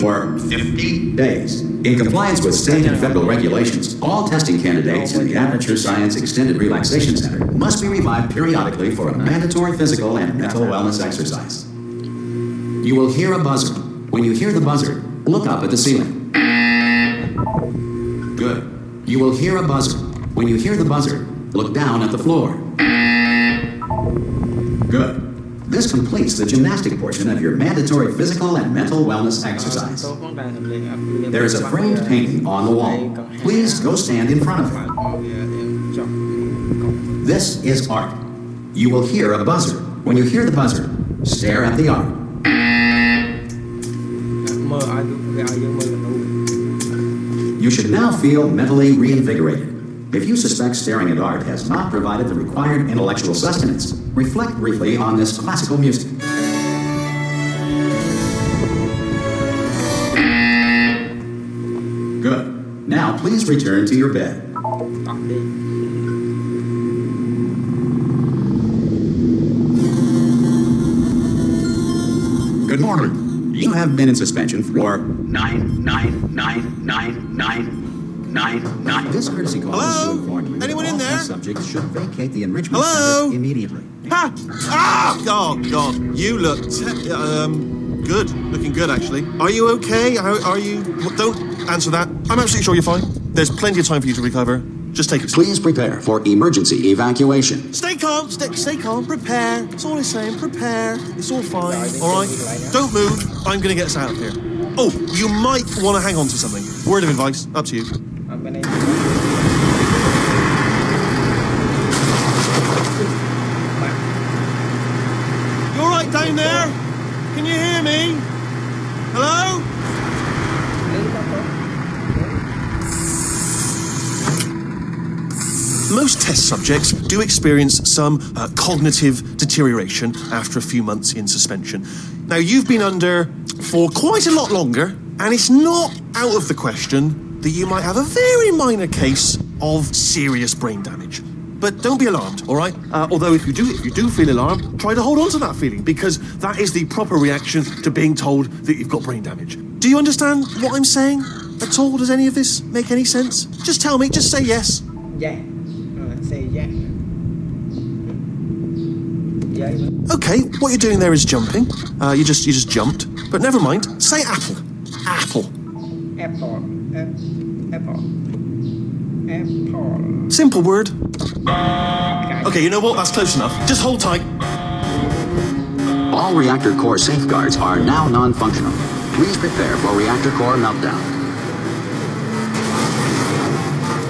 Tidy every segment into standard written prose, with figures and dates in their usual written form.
for 50 days. In compliance with state and federal regulations, all testing candidates in the Aperture Science Extended Relaxation Center must be revived periodically for a mandatory physical and mental wellness exercise. You will hear a buzzer. When you hear the buzzer, look up at the ceiling. Good. You will hear a buzzer. When you hear the buzzer, look down at the floor. Good. This completes the gymnastic portion of your mandatory physical and mental wellness exercise. There is a framed painting on the wall. Please go stand in front of it. This is art. You will hear a buzzer. When you hear the buzzer, stare at the art. You should now feel mentally reinvigorated. If you suspect staring at art has not provided the required intellectual sustenance, reflect briefly on this classical music. Good. Now please return to your bed. Good morning. You have been in suspension for 9999999. This courtesy call is to inform you that all test subjects should vacate the enrichment center immediately. Ha! Ah! Oh, God. You look good. Looking good, actually. Are you okay? Are you... Don't answer that. I'm absolutely sure you're fine. There's plenty of time for you to recover. Just take it. Please prepare for emergency evacuation. Stay calm. Stay calm. Prepare. That's all I'm saying. Prepare. It's all fine. All right? Don't move. I'm going to get us out of here. Oh, you might want to hang on to something. Word of advice. Up to you. You all right down there? Can you hear me? Hello? Most test subjects do experience some cognitive deterioration after a few months in suspension. Now, you've been under for quite a lot longer, and it's not out of the question that you might have a very minor case of serious brain damage. But don't be alarmed, all right? Although if you do feel alarmed, try to hold on to that feeling, because that is the proper reaction to being told that you've got brain damage. Do you understand what I'm saying at all? Does any of this make any sense? Just tell me, just say yes. Yeah. Say yeah. Yeah. Okay, what you're doing there is jumping. You just jumped. But never mind. Say apple. Apple. Apple. Apple. Apple. Simple word. Okay, you know what? That's close enough. Just hold tight. All reactor core safeguards are now non-functional. Please prepare for reactor core meltdown.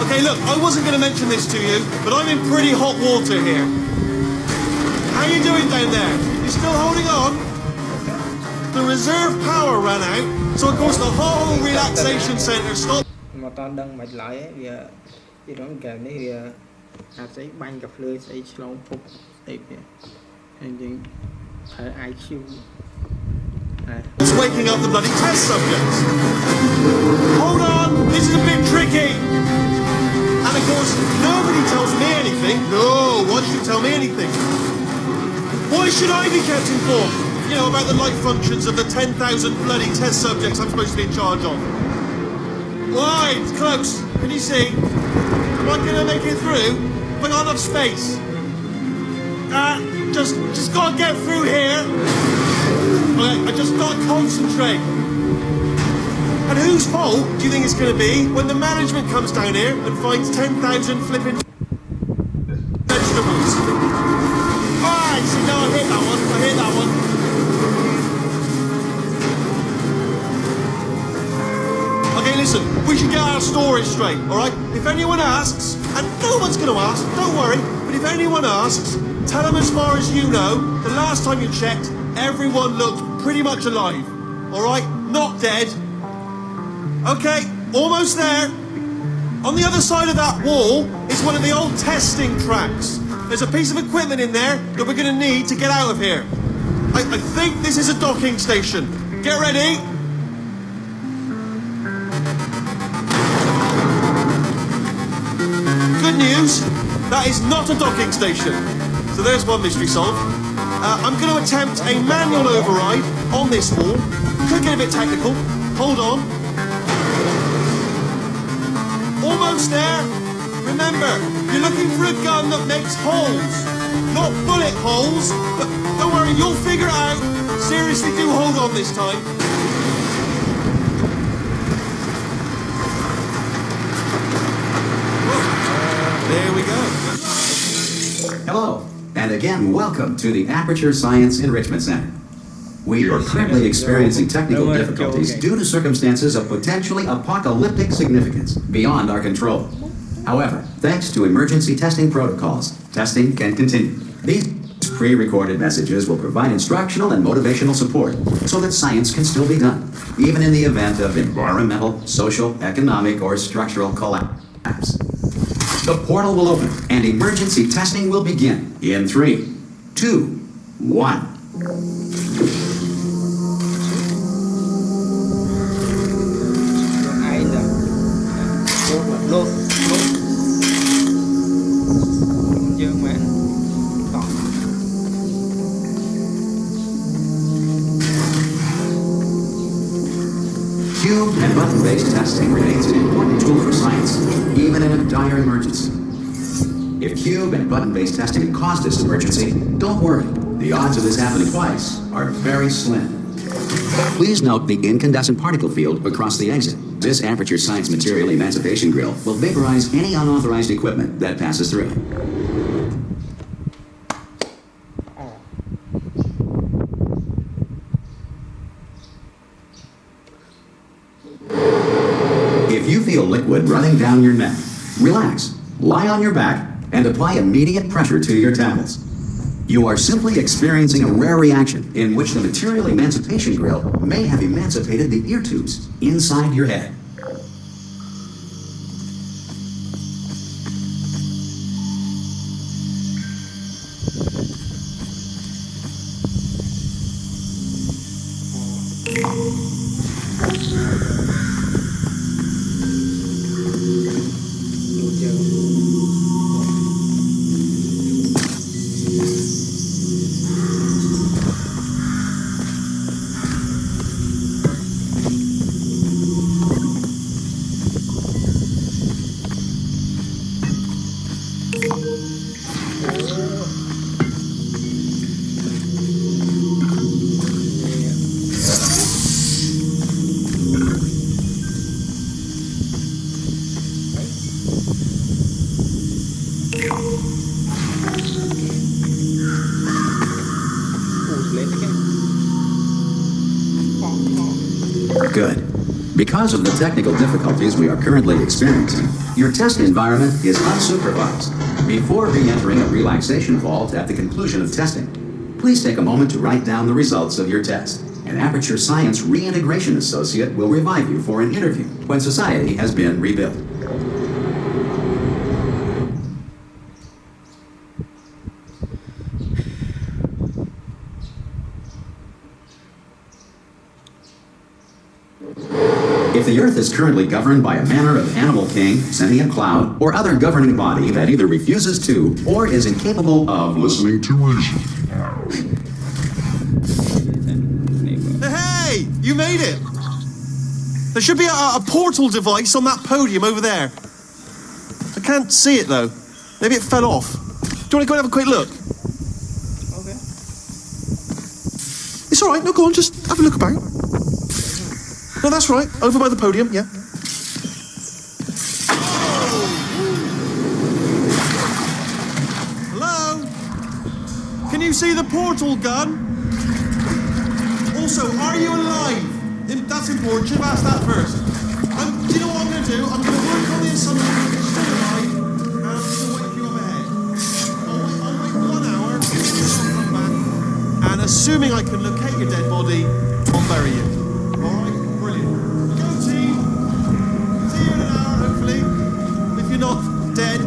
Okay, look, I wasn't going to mention this to you, but I'm in pretty hot water here. How you doing down there? You still holding on? The reserve power ran out, so of course the whole relaxation center stopped. Mà toàn đăng mạch lại ấy, vì đó kể này thì sẽ banh cà phê sẽ slow phục thì and IQ. It's waking up the bloody test subjects. Hold on, this is a bit tricky. And of course, nobody tells me anything. No, why should you tell me anything? Why should I be kept informed? You know, about the life functions of the 10,000 bloody test subjects I'm supposed to be in charge of. Why? It's close. Can you see? Am I going to make it through? Have I got enough space? Just got to get through here. Okay, I just got to concentrate. And whose fault do you think it's going to be when the management comes down here and finds 10,000 flipping vegetables? Alright, see, no, I hit that one. Okay, listen, we should get our story straight, alright? If anyone asks, and no one's going to ask, don't worry, but if anyone asks, tell them as far as you know, the last time you checked, everyone looked pretty much alive, alright? Not dead. Okay, almost there. On the other side of that wall is one of the old testing tracks. There's a piece of equipment in there that we're going to need to get out of here. I think this is a docking station. Get ready. Good news, that is not a docking station. So there's one mystery solved. I'm going to attempt a manual override on this wall. Could get a bit technical. Hold on. Almost there. Remember, you're looking for a gun that makes holes. Not bullet holes, but don't worry, you'll figure it out. Seriously, do hold on this time. There we go. Hello, and again, welcome to the Aperture Science Enrichment Center. We are currently experiencing technical difficulties due to circumstances of potentially apocalyptic significance beyond our control. However, thanks to emergency testing protocols, testing can continue. These pre-recorded messages will provide instructional and motivational support so that science can still be done, even in the event of environmental, social, economic, or structural collapse. The portal will open and emergency testing will begin in 3, 2, 1. Lột dương mà tỏ Cube and button-based testing remains an important tool for science, even in a dire emergency. If cube and button-based testing caused this emergency, don't worry. The odds of this happening twice are very slim. Please note the incandescent particle field across the exit. This Aperture Science Material Emancipation Grill will vaporize any unauthorized equipment that passes through. If you feel liquid running down your neck, relax, lie on your back, and apply immediate pressure to your temples. You are simply experiencing a rare reaction in which the Material Emancipation Grill may have emancipated the ear tubes inside your head. Good. Because of the technical difficulties we are currently experiencing, your test environment is unsupervised. Before re-entering a relaxation vault at the conclusion of testing, please take a moment to write down the results of your test. An Aperture Science Reintegration Associate will revive you for an interview when society has been rebuilt. If the Earth is currently governed by a manner of animal king, sentient cloud, or other governing body that either refuses to or is incapable of listening to reason. Hey, you made it! There should be a portal device on that podium over there. I can't see it though. Maybe it fell off. Do you want to go and have a quick look? okay. It's all right. No, go on. Just have a look about. No, that's right. Over by the podium, yeah. Hello? Can you see the portal gun? Also, are you alive? That's important. Should have asked that first. Do you know what I'm going to do? I'm going to work on the assumption that you're still alive, and I'm going to wake you up ahead. I'll wait 1 hour, I'll come back, and assuming I can locate your dead body, I'll bury you. All right? Brilliant. Go team. See you in an hour, hopefully. If you're not dead.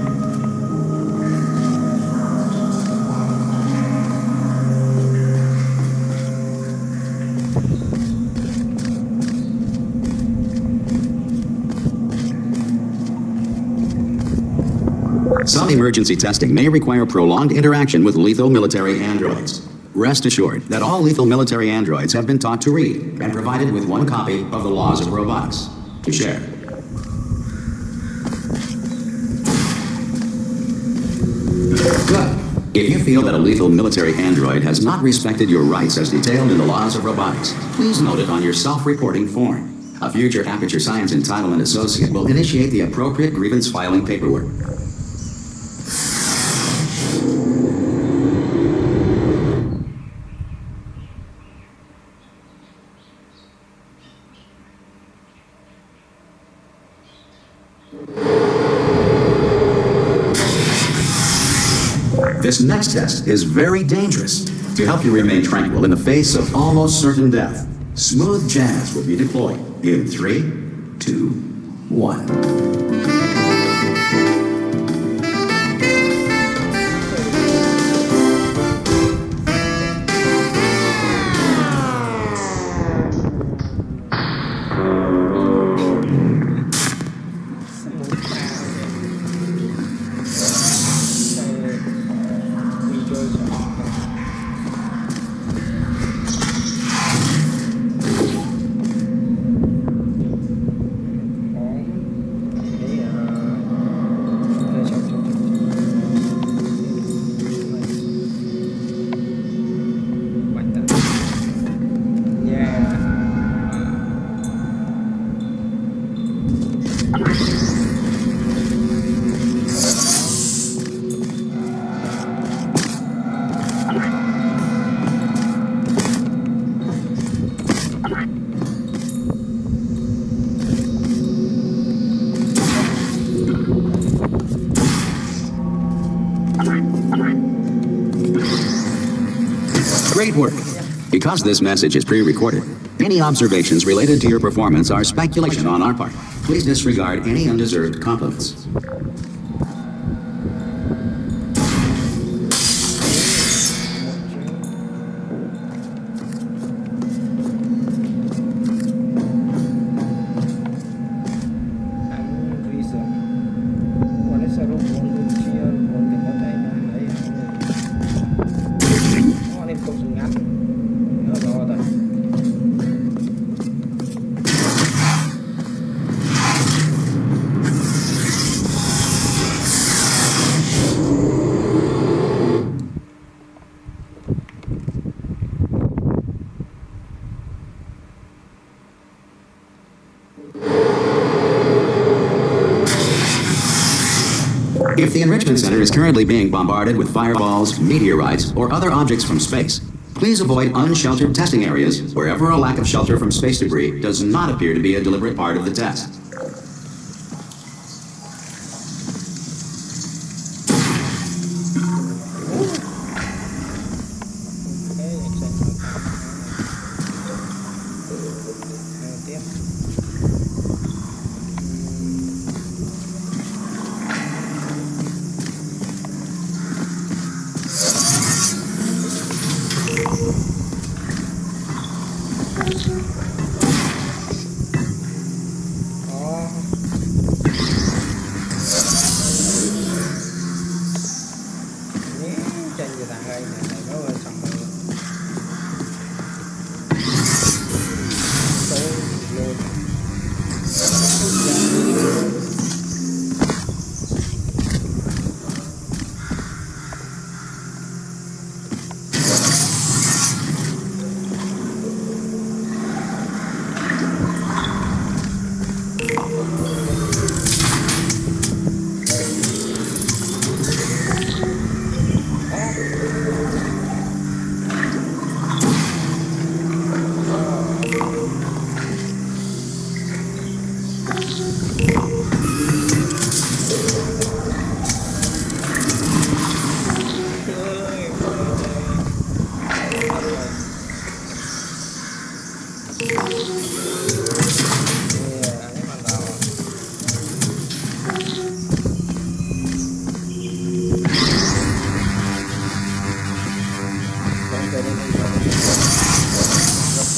Some emergency testing may require prolonged interaction with lethal military androids. Rest assured that all lethal military androids have been taught to read and provided with one copy of the Laws of Robotics to share. Good. If you feel that a lethal military android has not respected your rights as detailed in the Laws of Robotics, please note it on your self-reporting form. A future Aperture Science Entitlement Associate will initiate the appropriate grievance filing paperwork. This next test is very dangerous. To help you remain tranquil in the face of almost certain death, smooth jazz will be deployed in 3, 2, 1. Great work. Because this message is pre-recorded, any observations related to your performance are speculation on our part. Please disregard any undeserved compliments. If the Enrichment Center is currently being bombarded with fireballs, meteorites, or other objects from space, please avoid unsheltered testing areas wherever a lack of shelter from space debris does not appear to be a deliberate part of the test.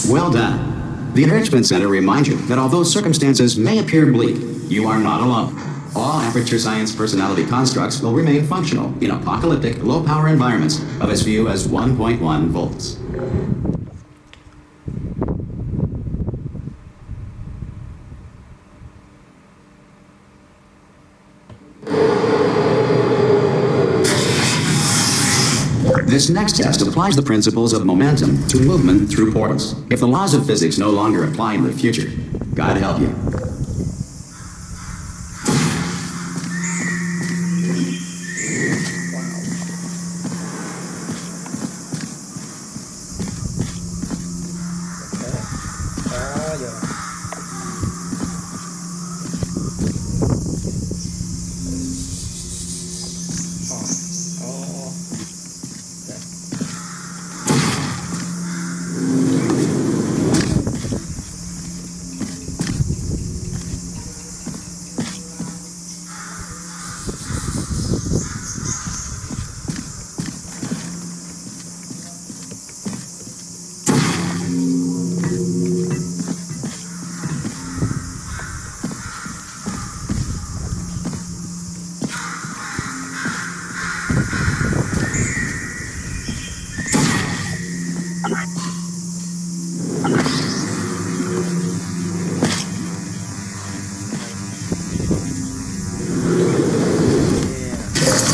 Well done. The Enrichment Center reminds you that although circumstances may appear bleak, you are not alone. all Aperture Science personality constructs will remain functional in apocalyptic, low-power environments of as few as 1.1 volts. This next test applies the principles of momentum to movement through portals. If the laws of physics no longer apply in the future, God help you.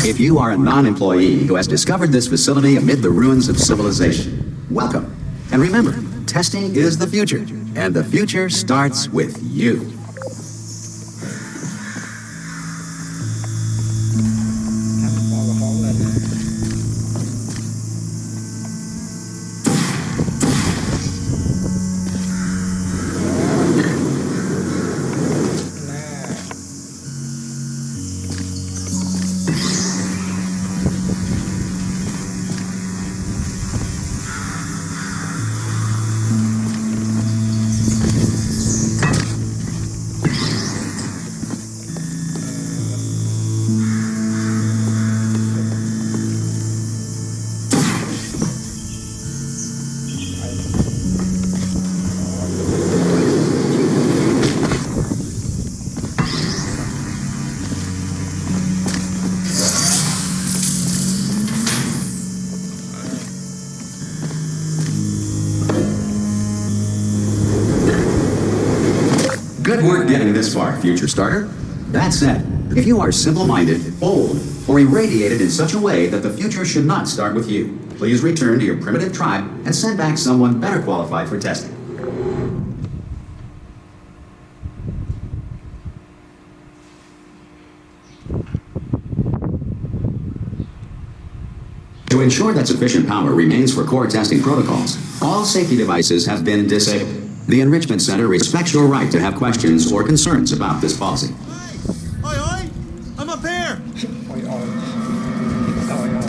If you are a non-employee who has discovered this facility amid the ruins of civilization, welcome. And remember, testing is the future, and the future starts with you. Good work getting this far, future starter. That said, if you are simple-minded, old, or irradiated in such a way that the future should not start with you, please return to your primitive tribe and send back someone better qualified for testing. To ensure that sufficient power remains for core testing protocols, all safety devices have been disabled. The Enrichment Center respects your right to have questions or concerns about this policy. Oi, I'm up here.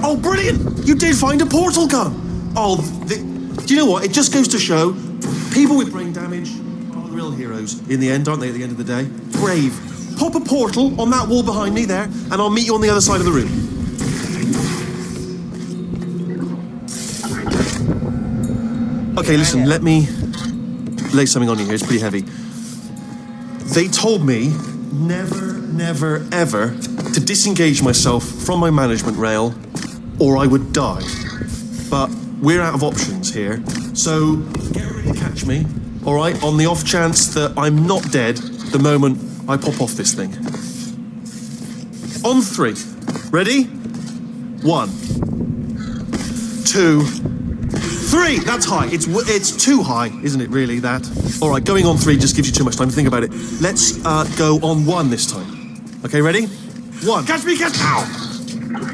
Oh, brilliant! You did find a portal gun. Oh, do you know what? It just goes to show people with brain damage are the real heroes in the end, aren't they, at the end of the day? Brave. Pop a portal on that wall behind me there, and I'll meet you on the other side of the room. Okay, listen, let me lay something on you here. It's pretty heavy. They told me never, ever to disengage myself from my management rail or I would die. But we're out of options here. So get ready to catch me, all right, on the off chance that I'm not dead the moment I pop off this thing. On 3. Ready? 1, 2, 3. That's high. It's too high, isn't it, really, that? All right, going on 3 just gives you too much time to think about it. Let's go on 1 this time. Okay, ready? 1. Catch me, catch... Ow!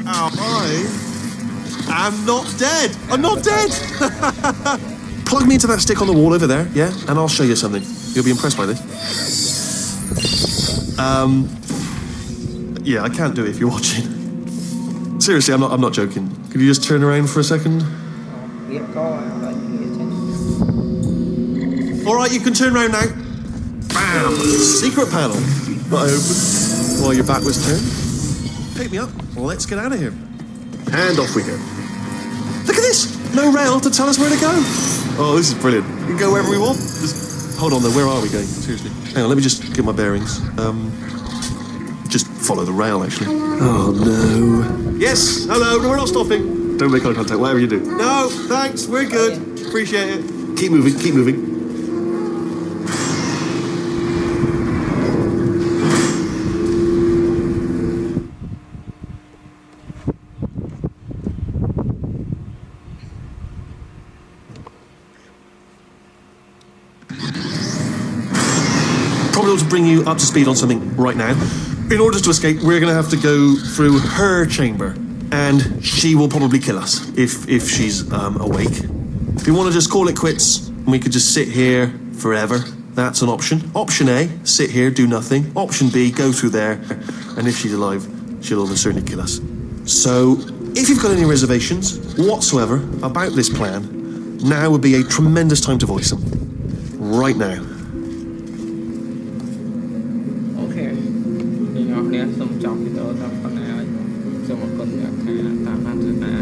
Ow, I'm not dead. I'm not dead. Plug me into that stick on the wall over there, yeah? And I'll show you something. You'll be impressed by this. Yeah, I can't do it if you're watching. Seriously, I'm not joking. Could you just turn around for a second? All right, you can turn around now. Bam! Secret panel. Not open. While your back was turned. Pick me up. Let's get out of here. And off we go. Look at this. No rail to tell us where to go. Oh, this is brilliant. We can go wherever we want. Just hold on, though. Where are we going? Seriously. Hang on. Let me just get my bearings. just follow the rail, actually. Oh, no. Yes, hello, no, we're not stopping. Don't make eye contact, whatever you do. No, thanks, we're good. Appreciate it. Keep moving, keep moving. Probably ought to bring you up to speed on something right now. In order to escape, we're going to have to go through her chamber, and she will probably kill us if she's awake. If you want to just call it quits, and we could just sit here forever, that's an option. Option A, sit here, do nothing. Option B, go through there, and if she's alive, she'll almost certainly kill us. So, if you've got any reservations whatsoever about this plan, now would be a tremendous time to voice them. Right now. អូខេអ្នកនរគ្នាសូមចប់វីដេអូដល់ប៉ុណ្ណាហើយសូមអរគុណអ្នកថាតាមបានទស្សនា